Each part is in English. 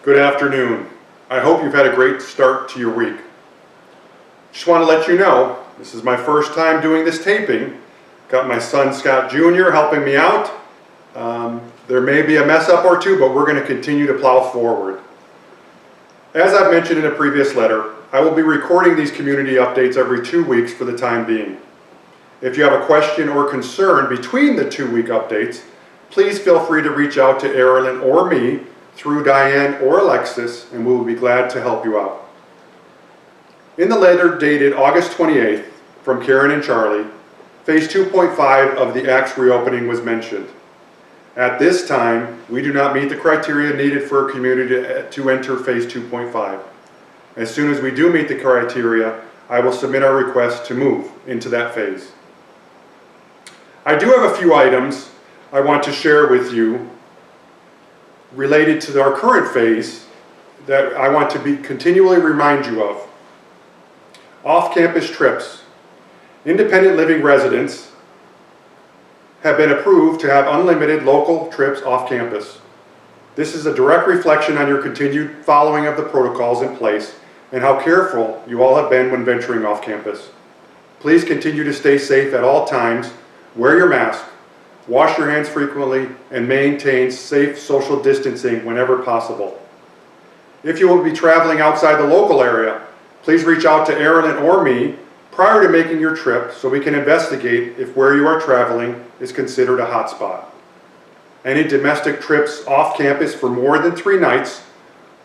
Good afternoon. I hope you've had a great start to your week. Just want to let you know, this is my first time doing this taping. Got my son Scott Jr. helping me out. There may be a mess up or two, but we're going to continue to plow forward. As I've mentioned in a previous letter, I will be recording these community updates every 2 weeks for the time being. If you have a question or concern between the 2-week updates, please feel free to reach out to Erilyn or me through Diane or Alexis, and we will be glad to help you out. In the letter dated August 28th from Karen and Charlie, Phase 2.5 of the ACT's reopening was mentioned. At this time, we do not meet the criteria needed for a community to enter Phase 2.5. As soon as we do meet the criteria, I will submit our request to move into that phase. I do have a few items I want to share with you related to our current phase that I want to continually remind you of. Off-campus trips. Independent living residents have been approved to have unlimited local trips off campus. This is a direct reflection on your continued following of the protocols in place and how careful you all have been when venturing off campus. Please continue to stay safe at all times, wear your mask, wash your hands frequently, and maintain safe social distancing whenever possible. If you will be traveling outside the local area, please reach out to Erilyn or me prior to making your trip so we can investigate if where you are traveling is considered a hotspot. Any domestic trips off campus for more than 3 nights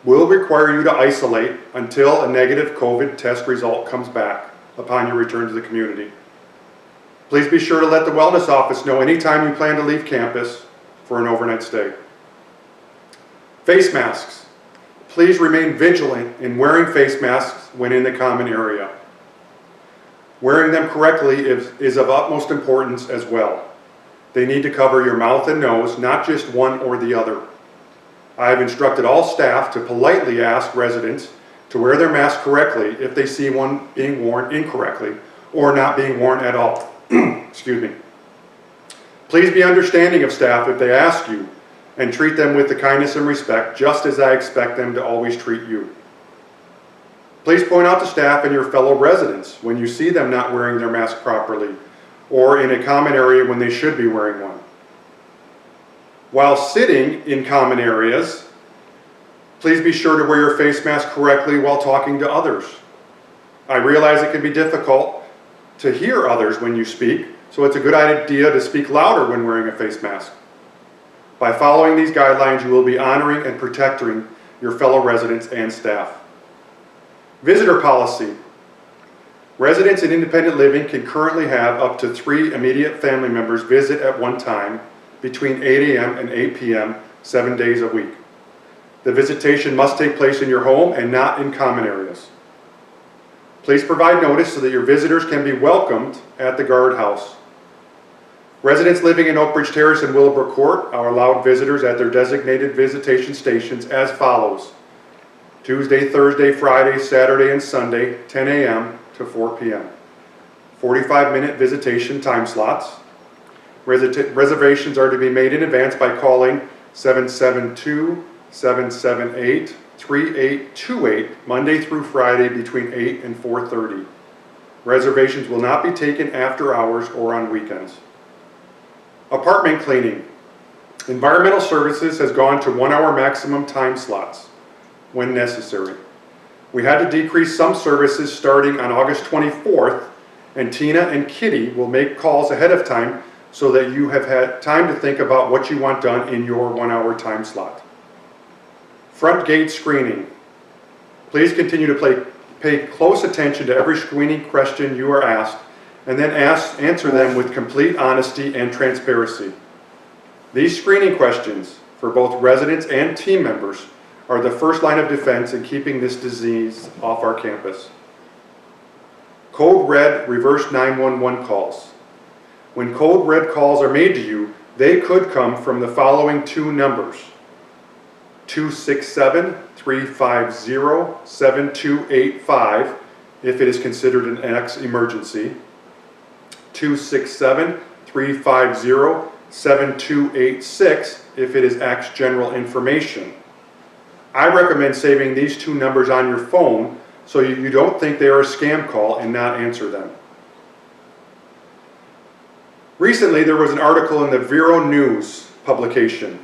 will require you to isolate until a negative COVID test result comes back upon your return to the community. Please be sure to let the wellness office know anytime you plan to leave campus for an overnight stay. Face masks. Please remain vigilant in wearing face masks when in the common area. Wearing them correctly is of utmost importance as well. They need to cover your mouth and nose, not just one or the other. I have instructed all staff to politely ask residents to wear their mask correctly if they see one being worn incorrectly or not being worn at all. Excuse me. Please be understanding of staff if they ask you, and treat them with the kindness and respect, just as I expect them to always treat you. Please point out to staff and your fellow residents when you see them not wearing their mask properly, or in a common area when they should be wearing one. While sitting in common areas, please be sure to wear your face mask correctly while talking to others. I realize it can be difficult to hear others when you speak, so it's a good idea to speak louder when wearing a face mask. By following these guidelines, you will be honoring and protecting your fellow residents and staff. Visitor policy. Residents in independent living can currently have up to 3 immediate family members visit at one time between 8 a.m. and 8 p.m. 7 days a week. The visitation must take place in your home and not in common areas. Please provide notice so that your visitors can be welcomed at the guardhouse. Residents living in Oak Ridge Terrace and Willowbrook Court are allowed visitors at their designated visitation stations as follows: Tuesday, Thursday, Friday, Saturday, and Sunday, 10 a.m. to 4 p.m. 45-minute visitation time slots. Reservations are to be made in advance by calling 772-778-3828 Monday through Friday between 8 and 4:30. Reservations will not be taken after hours or on weekends. Apartment cleaning. Environmental Services has gone to 1-hour maximum time slots when necessary. We had to decrease some services starting on August 24th, and Tina and Kitty will make calls ahead of time so that you have had time to think about what you want done in your 1-hour time slot. Front gate screening. Please continue to pay close attention to every screening question you are asked, and then answer them with complete honesty and transparency. These screening questions for both residents and team members are the first line of defense in keeping this disease off our campus. Code Red reverse 911 calls. When Code Red calls are made to you, they could come from the following 2 numbers: 267-350-7285 if it is considered an X emergency, 267-350-7286 if it is X general information, I recommend saving these two numbers on your phone so you don't think they are a scam call and not answer them. Recently, there was an article in the Vero News publication.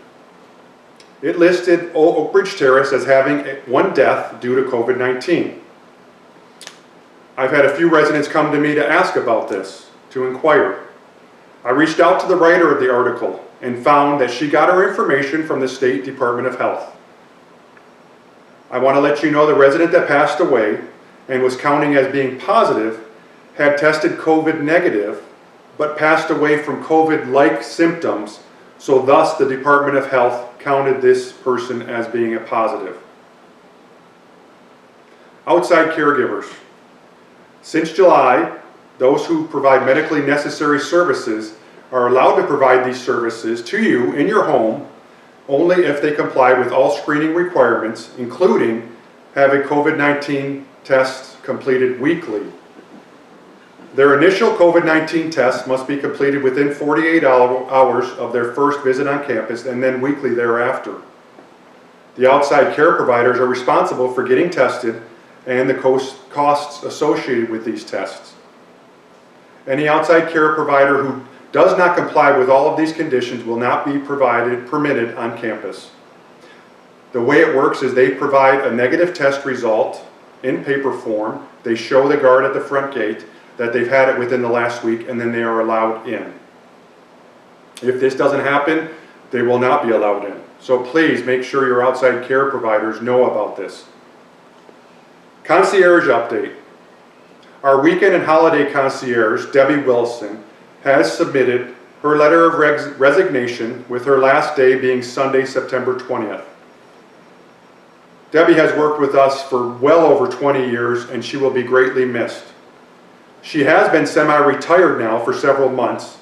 It listed Oak Ridge Terrace as having one death due to COVID-19. I've had a few residents come to me to ask about this, to inquire. I reached out to the writer of the article and found that she got her information from the State Department of Health. I want to let you know the resident that passed away and was counting as being positive had tested COVID negative, but passed away from COVID-like symptoms, so thus the Department of Health counted this person as being a positive. Outside caregivers. Since July, those who provide medically necessary services are allowed to provide these services to you in your home only if they comply with all screening requirements, including having COVID-19 tests completed weekly. Their initial COVID-19 test must be completed within 48 hours of their first visit on campus and then weekly thereafter. The outside care providers are responsible for getting tested and the costs associated with these tests. Any outside care provider who does not comply with all of these conditions will not be permitted on campus. The way it works is they provide a negative test result in paper form. They show the guard at the front gate that they've had it within the last week, and then they are allowed in. If this doesn't happen, they will not be allowed in. So please make sure your outside care providers know about this. Concierge update. Our weekend and holiday concierge, Debbie Wilson, has submitted her letter of resignation with her last day being Sunday, September 20th. Debbie has worked with us for well over 20 years and she will be greatly missed. She has been semi-retired now for several months,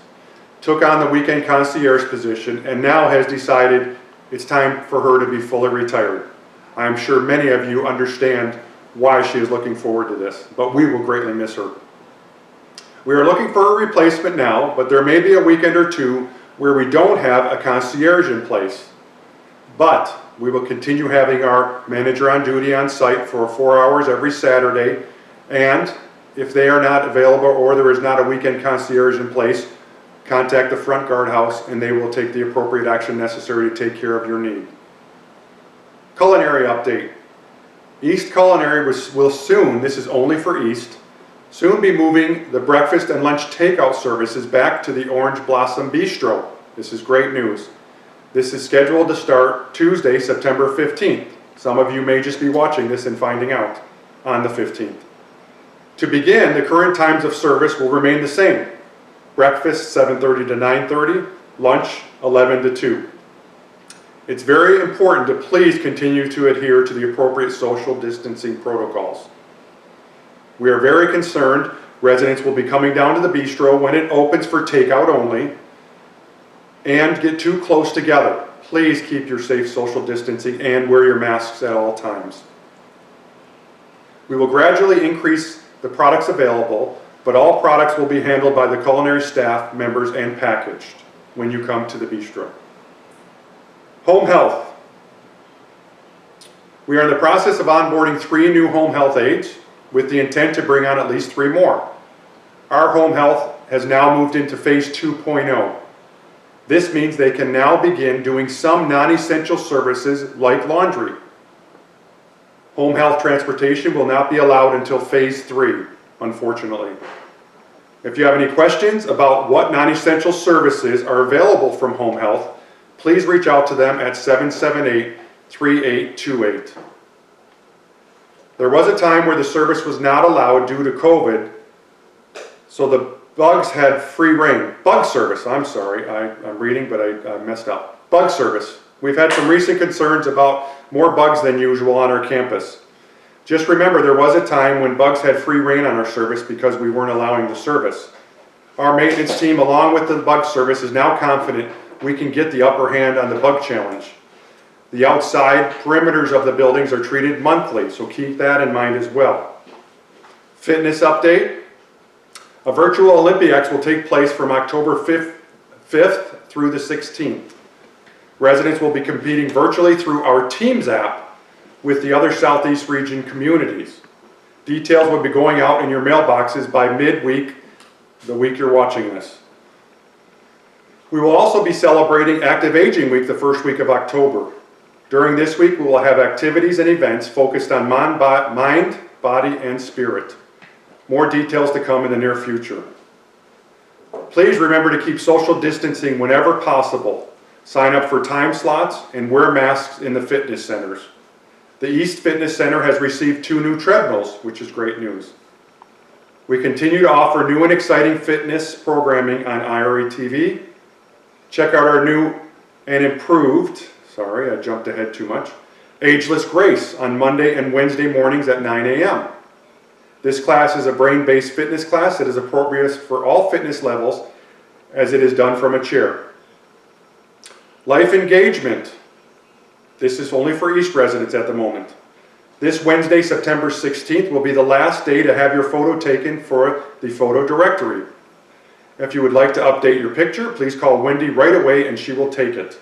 took on the weekend concierge position, and now has decided it's time for her to be fully retired. I'm sure many of you understand why she is looking forward to this, but we will greatly miss her. We are looking for a replacement now, but there may be a weekend or two where we don't have a concierge in place. But we will continue having our manager on duty on site for 4 hours every Saturday, and if they are not available or there is not a weekend concierge in place, contact the front guardhouse and they will take the appropriate action necessary to take care of your need. Culinary update. East Culinary will soon, this is only for East, soon be moving the breakfast and lunch takeout services back to the Orange Blossom Bistro. This is great news. This is scheduled to start Tuesday, September 15th. Some of you may just be watching this and finding out on the 15th. To begin, the current times of service will remain the same. Breakfast 7:30 to 9:30, lunch 11 to 2. It's very important to please continue to adhere to the appropriate social distancing protocols. We are very concerned residents will be coming down to the bistro when it opens for takeout only and get too close together. Please keep your safe social distancing and wear your masks at all times. We will gradually increase the products available, but all products will be handled by the culinary staff members and packaged when you come to the bistro. Home health. We are in the process of onboarding 3 new home health aides with the intent to bring on at least 3 more. Our home health has now moved into phase 2.0. This means they can now begin doing some non-essential services like laundry. Home health transportation will not be allowed until phase 3, unfortunately. If you have any questions about what non-essential services are available from home health, please reach out to them at 778-3828. There was a time where the service was not allowed due to COVID, so the bugs had free reign. Bug service, I'm sorry, I'm reading, but I messed up. Bug service. We've had some recent concerns about more bugs than usual on our campus. Just remember, there was a time when bugs had free reign on our service because we weren't allowing the service. Our maintenance team, along with the bug service, is now confident we can get the upper hand on the bug challenge. The outside perimeters of the buildings are treated monthly, so keep that in mind as well. Fitness update. A virtual Olympiacs will take place from October 5th through the 16th. Residents will be competing virtually through our Teams app with the other Southeast region communities. Details will be going out in your mailboxes by midweek, the week you're watching this. We will also be celebrating Active Aging Week the first week of October. During this week, we will have activities and events focused on mind, body, and spirit. More details to come in the near future. Please remember to keep social distancing whenever possible. Sign up for time slots and wear masks in the fitness centers. The East Fitness Center has received 2 new treadmills, which is great news. We continue to offer new and exciting fitness programming on IRE TV. Check out our new and improved, sorry, I jumped ahead too much, Ageless Grace on Monday and Wednesday mornings at 9 a.m. This class is a brain-based fitness class that is appropriate for all fitness levels as it is done from a chair. Life Engagement. This is only for East residents at the moment. This Wednesday, September 16th, will be the last day to have your photo taken for the photo directory. If you would like to update your picture, please call Wendy right away and she will take it.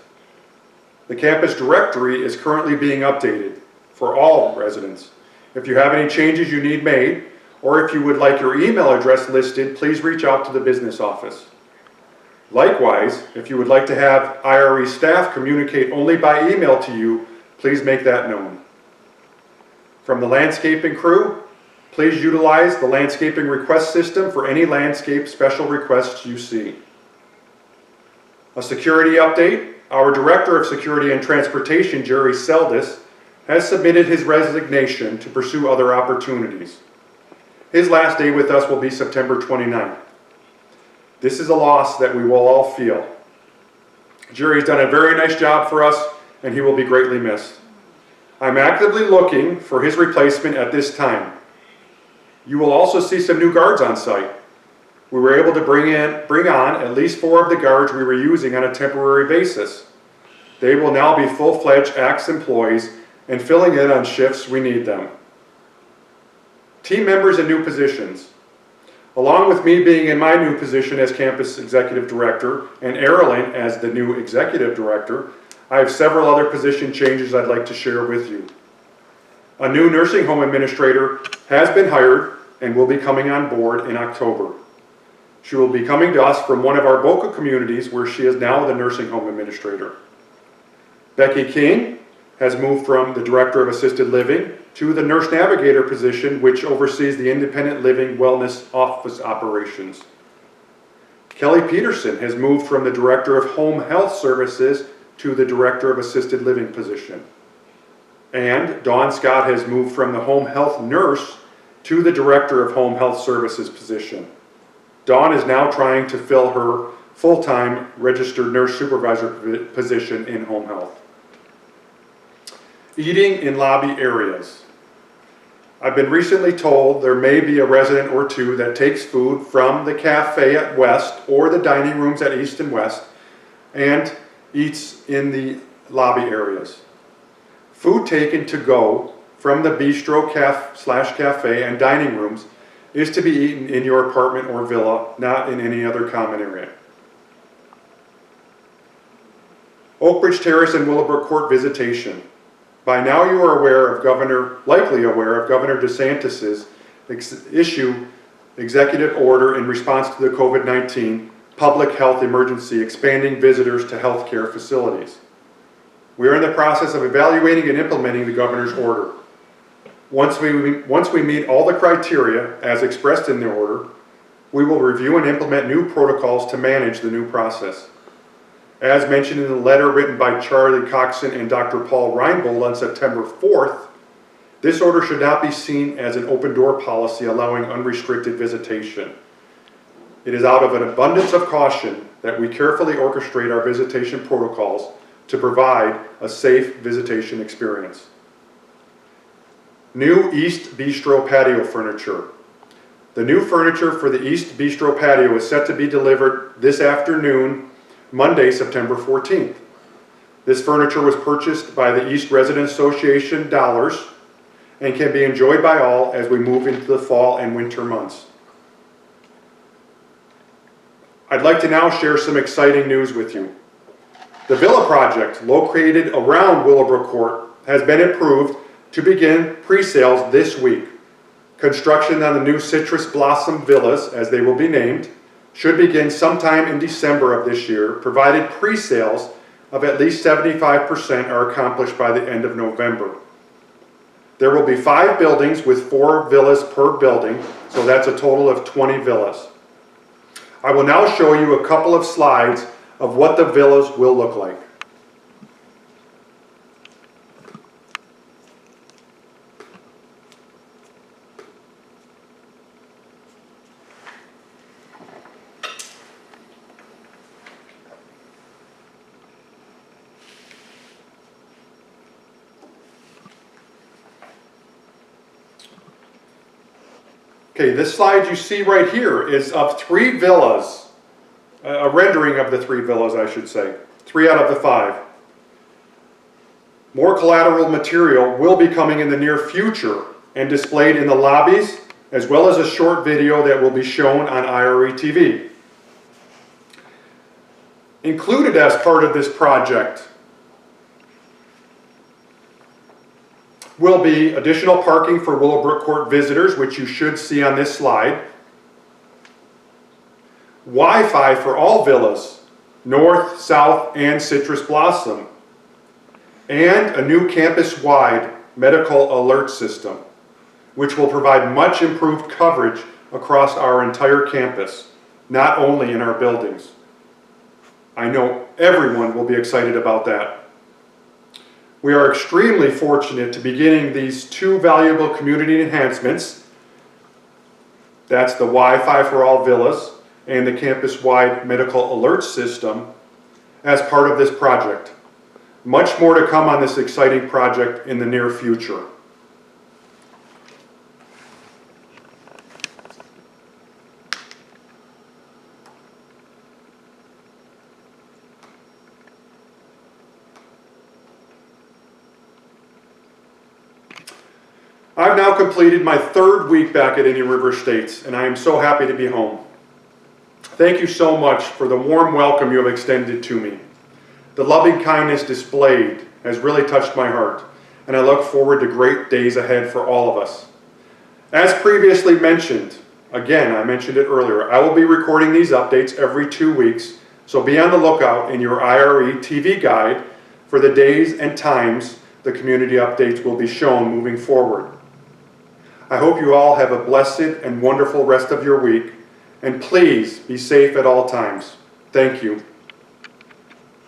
The campus directory is currently being updated for all residents. If you have any changes you need made, or if you would like your email address listed, please reach out to the business office. Likewise, if you would like to have IRE staff communicate only by email to you, please make that known. From the landscaping crew, please utilize the landscaping request system for any landscape special requests you see. A security update. Our Director of Security and Transportation, Jerry Seldis, has submitted his resignation to pursue other opportunities. His last day with us will be September 29th. This is a loss that we will all feel. Jerry's done a very nice job for us and he will be greatly missed. I'm actively looking for his replacement at this time. You will also see some new guards on site. We were able to bring on at least 4 of the guards we were using on a temporary basis. They will now be full-fledged ACTS employees and filling in on shifts we need them. Team members in new positions. Along with me being in my new position as Campus Executive Director and Erilyn as the new Executive Director, I have several other position changes I'd like to share with you. A new nursing home administrator has been hired and will be coming on board in October. She will be coming to us from one of our Boca communities where she is now the nursing home administrator. Becky King has moved from the Director of Assisted Living to the Nurse Navigator position, which oversees the Independent Living Wellness Office operations. Kelly Peterson has moved from the Director of Home Health Services to the Director of Assisted Living position. And Dawn Scott has moved from the Home Health Nurse to the Director of Home Health Services position. Dawn is now trying to fill her full-time Registered Nurse Supervisor position in home health. Eating in lobby areas. I've been recently told there may be a resident or two that takes food from the cafe at West or the dining rooms at East and West and eats in the lobby areas. Food taken to go from the bistro /cafe and dining rooms is to be eaten in your apartment or villa, not in any other common area. Oak Ridge Terrace and Willowbrook Court visitation. By now you are likely aware of Governor DeSantis' executive order in response to the COVID-19 public health emergency, expanding visitors to healthcare facilities. We are in the process of evaluating and implementing the governor's order. Once we meet all the criteria as expressed in the order, we will review and implement new protocols to manage the new process. As mentioned in the letter written by Charlie Coxon and Dr. Paul Reinbold on September 4th, this order should not be seen as an open door policy allowing unrestricted visitation. It is out of an abundance of caution that we carefully orchestrate our visitation protocols to provide a safe visitation experience. New East Bistro patio furniture. The new furniture for the East Bistro patio is set to be delivered this afternoon, Monday, September 14th. This furniture was purchased by the East Resident Association dollars and can be enjoyed by all as we move into the fall and winter months. I'd like to now share some exciting news with you. The Villa project, located around Willowbrook Court, has been approved to begin pre-sales this week. Construction on the new Citrus Blossom Villas, as they will be named, should begin sometime in December of this year, provided pre-sales of at least 75% are accomplished by the end of November. There will be 5 buildings with 4 villas per building, so that's a total of 20 villas. I will now show you a couple of slides of what the villas will look like. Okay, this slide you see right here is of 3 villas, a rendering of the 3 villas, I should say, 3 out of the 5. More collateral material will be coming in the near future and displayed in the lobbies, as well as a short video that will be shown on IRE TV. Included as part of this project will be additional parking for Willowbrook Court visitors, which you should see on this slide. Wi-Fi for all villas, North, South, and Citrus Blossom. And a new campus-wide medical alert system, which will provide much improved coverage across our entire campus, not only in our buildings. I know everyone will be excited about that. We are extremely fortunate to be getting these 2 valuable community enhancements. That's the Wi-Fi for all villas and the campus-wide medical alert system as part of this project. Much more to come on this exciting project in the near future. I've now completed my 3rd week back at Indian River Estates, and I am so happy to be home. Thank you so much for the warm welcome you have extended to me. The loving kindness displayed has really touched my heart, and I look forward to great days ahead for all of us. As previously mentioned, again, I mentioned it earlier, I will be recording these updates every 2 weeks, so be on the lookout in your IRE TV guide for the days and times the community updates will be shown moving forward. I hope you all have a blessed and wonderful rest of your week, and please be safe at all times. Thank you.